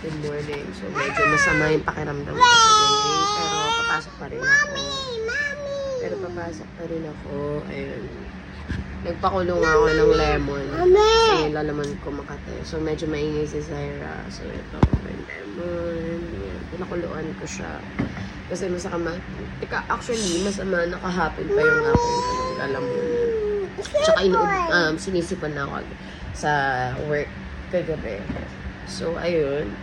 Good morning. So, medyo masama yung pakiramdam ko today. Pero, papasok pa rin ako. Ayun. Nagpakulong ako ng lemon. Kasi yung lalaman ko makate. So, medyo maingay si Zaira. So, ito, may lemon. Yan. Pinakuluan ko siya. Kasi masama. Actually, masama nakahapon pa yung aking lalaman. Tsaka sinisipan na ako sa work kagabi. So, ayun.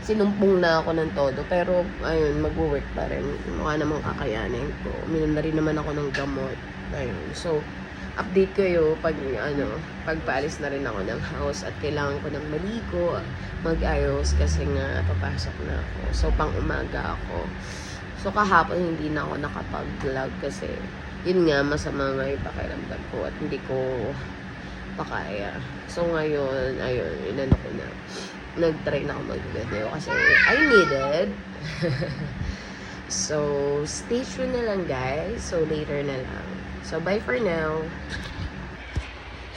Sinumpong na ako ng todo. Pero, ayun, mag-work pa rin. Mukha namang kakayanin ko. Uminom na rin naman ako ng gamot. Ayun. So, update kayo pag, pagpaalis na rin ako ng house at kailangan ko ng maligo, mag-ayos kasi nga papasok na ako. So, pang umaga ako. So, kahapon hindi na ako nakapag-vlog kasi yun nga, masama nga yung pakiramdam ko at hindi ko pakaya. So, ngayon, ayun, inano ko na. Nag-try na ako mag-video kasi I needed. So, stay tuned na lang guys. So, later na lang. So, bye for now.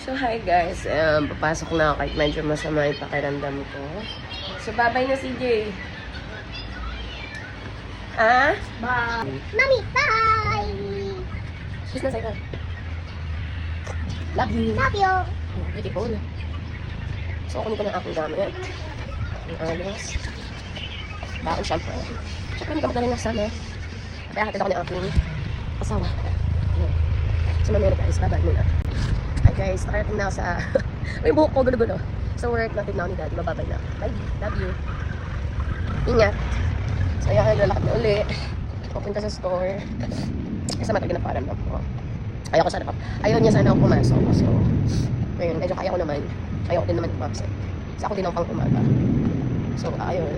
So, hi guys. Papasok na ako kahit medyo masama yung pakiramdam ko. So, bye-bye na CJ. Ah? Bye. Mommy, bye. Kiss na sa'yo. Love you. Love you. Beautiful. So, kunin ko na aking gamit. Ang alas. Bakit syempre. Siyempre, hindi ka magdala na sana. Kaya hatid ako ng aking asawa. So, mamaya guys, bye-bye muna. Hi guys, nakarating na ako sa... May buhok ko, gulo-gulo. Sa work, natin na ako ni Daddy. Mababay na. Bye. Love you. Ingat. So, ayan, lalakad na uli. Pupunta sa store. Kasi matagal na paramdam ko. Ayaw niya sana ako pumasok. So, ayun, medyo kaya ko naman. Ayaw ko din naman umabsent. Kasi ako din ako pang umaga. So, ayun.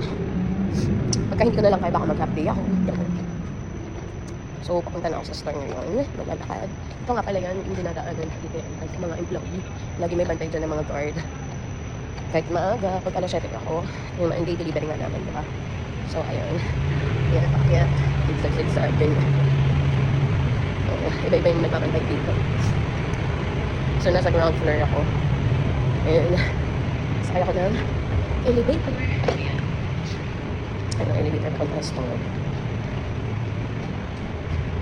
Pagka hindi ko na lang kaya baka mag-half day ako. So, papunta na ako sa store ngayon. Maglalakad. Ito nga pala yan, yung dinadaanan dito yan. Kahit mga employee. Lagi may bantay dyan ng mga guard. Kahit maaga, pag alas 7 ako, yung day delivery nga namin, diba? So, ayun. Yan, pakyat. Zigzag sa atin. Iba-iba yung nagbabantay dito. So, nasa ground floor ako. And, sakay ako ng elevator. Ayun, elevator ako ng store.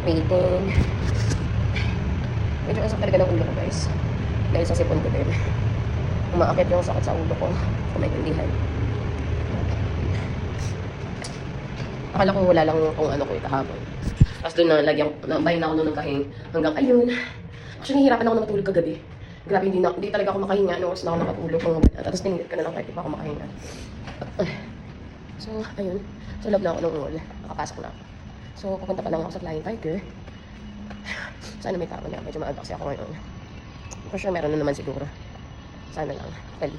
Waiting. Medyo asap talaga ng ulo ko, guys. Dahil sa sipon ko din. Umaakit yung sakit sa ulo ko. Kung may hindihan. Akala ko wala lang kung ano ko kahapon. Tapos doon na lagyan, nabahin na ako noon ng kahing hanggang ayun. Actually, nahihirapan ako na matulog kagabi. Grabe, hindi talaga ako makahinga. Ano, na ako nakatulog. Tapos tinigit ka na lang kahit di pa ako makahinga. So, ayun. So, love na ako ng mall. Nakapasok na ako. So, pupunta pa lang ako sa Flying Tiger. Sana may tao niya. Medyo maaga kasi ako ngayon. For sure, meron na naman siguro. Sana lang. Dali.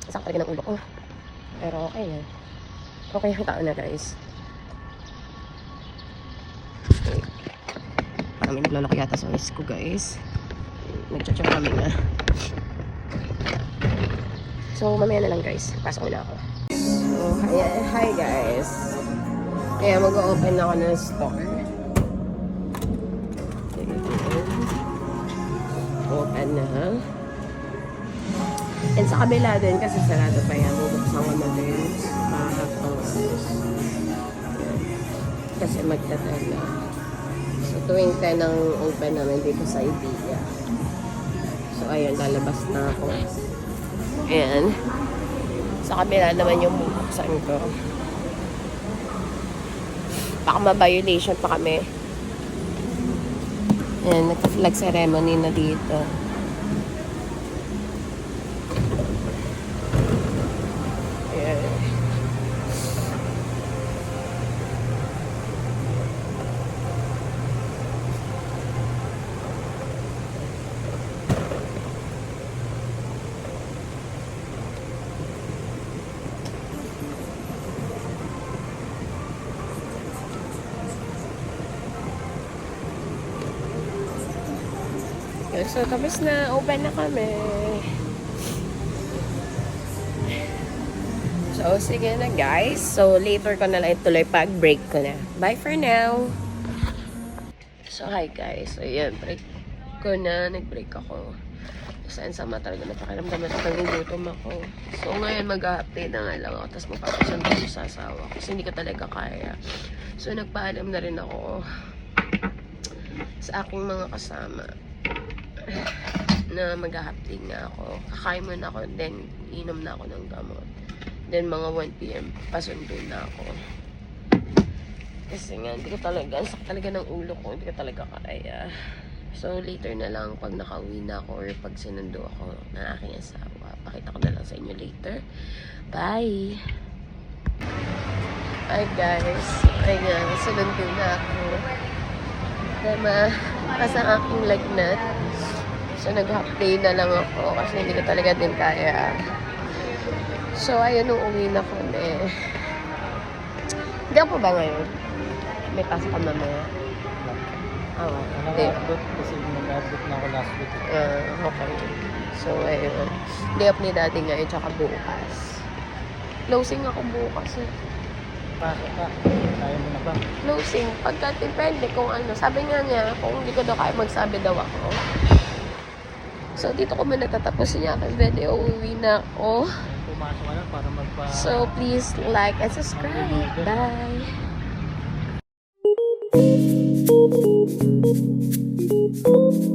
Sakit talaga ng ulo ko. Pero okay yan. Okay, yung tao na guys. Okay. Parang may naglalaki yata sa wrist ko guys. Nag-check kami na. So, mamaya na lang guys. Pasok na ako. So, hi guys. Kaya mag-open ako ng store. Open na. And sa kabila din kasi sarado pa yan. Bubuksan ko na din. Kasi magtatal na. So, tuwing 10 ang open namin dito sa IDEA. So, ayun, lalabas na ako. And, sa kabila naman yung bubuksan ko. Baka ma-violation pa kami. Ayan, nagka-flag ceremony na dito. Ayan. So, tapos na. Open na kami. So, sige na guys. So, later ko na lang ituloy pag break ko na. Bye for now. So, hi guys. So, yan. Break ko na. Nag-break ako. Kasi ang sama talaga na pakiramdam at nagugutom ako. So ngayon mag-update na nga lang ako. Tapos magpapasundo ko sa asawa ko. Kasi hindi ko talaga kaya. So nagpaalam na rin ako sa aking mga kasama na mag-update nga ako. Kakain muna ako. Then inom na ako ng gamot. Then mga 1 PM pasundo na ako. Kasi nga hindi ko talaga, ang sakit talaga ng ulo ko. Hindi ko talaga kaya. So, later na lang pag nakauwi na ako or pag sinundo ako ng aking asawa. Pakita ko na lang sa inyo later. Bye! Hi guys. Ay nga, sinundo na ako. Dama, kasi ang aking lagnat. So, nag-half-day na lang ako kasi hindi ko talaga din kaya. So, ayun, nung uwi na kami. Hindi ako ba ngayon? May pasok ka mamaya. Hindi. Naka-upload kasi nag-upload na ako last week. Okay. So, ayun. Day off ni daddy ngayon, tsaka bukas. Closing ako bukas. Pasok ka. Kaya mo na ba? Closing. Pagka depende kung ano. Sabi nga niya, kung hindi ko daw kaya magsabi daw ako. So, dito ko muna tatapusin yung aking video. Uwi na ako. Pumasok ka lang para magpa... So, please like and subscribe. Bye! Thank you.